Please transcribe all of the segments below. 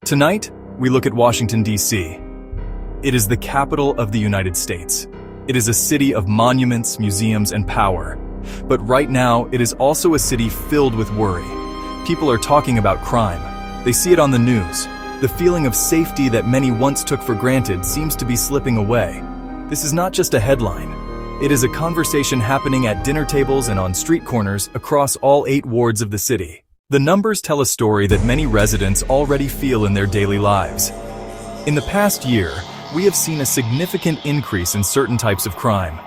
Tonight, we look at Washington, D.C. It is the capital of the United States. It is a city of monuments, museums, and power. But right now, it is also a city filled with worry. People are talking about crime. They see it on the news. The feeling of safety that many once took for granted seems to be slipping away. This is not just a headline. It is a conversation happening at dinner tables and on street corners across all 8 wards of the city. The numbers tell a story that many residents already feel in their daily lives. In the past year, we have seen a significant increase in certain types of crime.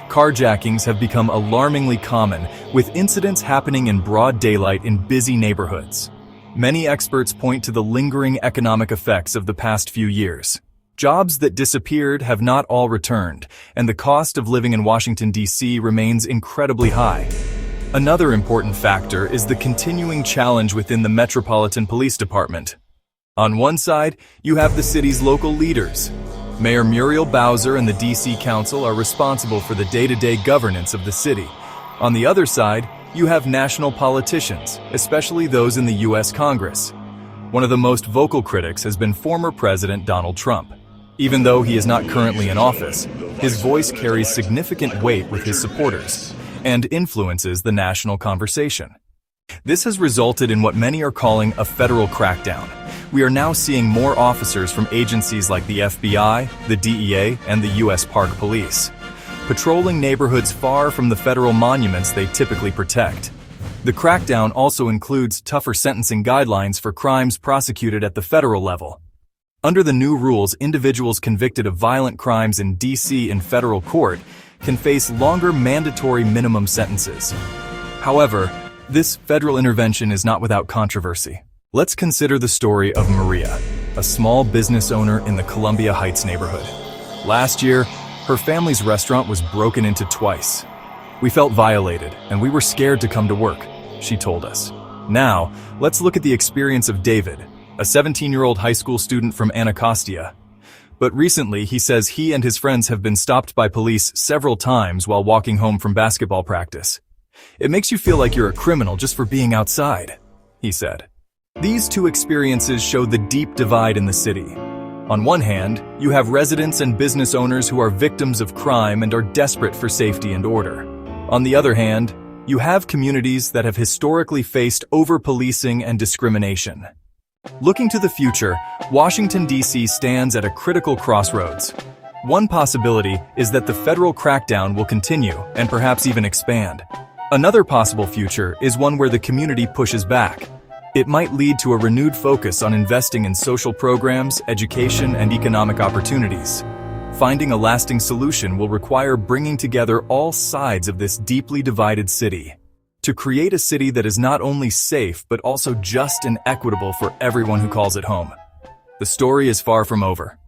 Carjackings have become alarmingly common, with incidents happening in broad daylight in busy neighborhoods. Many experts point to the lingering economic effects of the past few years. Jobs that disappeared have not all returned, and the cost of living in Washington, D.C. remains incredibly high. Another important factor is the continuing challenge within the Metropolitan Police Department. On one side, you have the city's local leaders. Mayor Muriel Bowser and the D.C. Council are responsible for the day-to-day governance of the city. On the other side, you have national politicians, especially those in the U.S. Congress. One of the most vocal critics has been former President Donald Trump. Even though he is not currently in office, his voice carries significant weight with his supporters and influences the national conversation. This has resulted in what many are calling a federal crackdown. We are now seeing more officers from agencies like the FBI, the DEA, and the U.S. Park Police, patrolling neighborhoods far from the federal monuments they typically protect. The crackdown also includes tougher sentencing guidelines for crimes prosecuted at the federal level. Under the new rules, individuals convicted of violent crimes in D.C. in federal court can face longer mandatory minimum sentences. However, this federal intervention is not without controversy. Let's consider the story of Maria, a small business owner in the Columbia Heights neighborhood. Last year, her family's restaurant was broken into twice. We felt violated, and we were scared to come to work, she told us. Now, let's look at the experience of David, a 17-year-old high school student from Anacostia. But recently, he says he and his friends have been stopped by police several times while walking home from basketball practice. It makes you feel like you're a criminal just for being outside, he said. These two experiences show the deep divide in the city. On one hand, you have residents and business owners who are victims of crime and are desperate for safety and order. On the other hand, you have communities that have historically faced over-policing and discrimination. Looking to the future, Washington, D.C. stands at a critical crossroads. One possibility is that the federal crackdown will continue and perhaps even expand. Another possible future is one where the community pushes back. It might lead to a renewed focus on investing in social programs, education, and economic opportunities. Finding a lasting solution will require bringing together all sides of this deeply divided city to create a city that is not only safe but also just and equitable for everyone who calls it home. The story is far from over.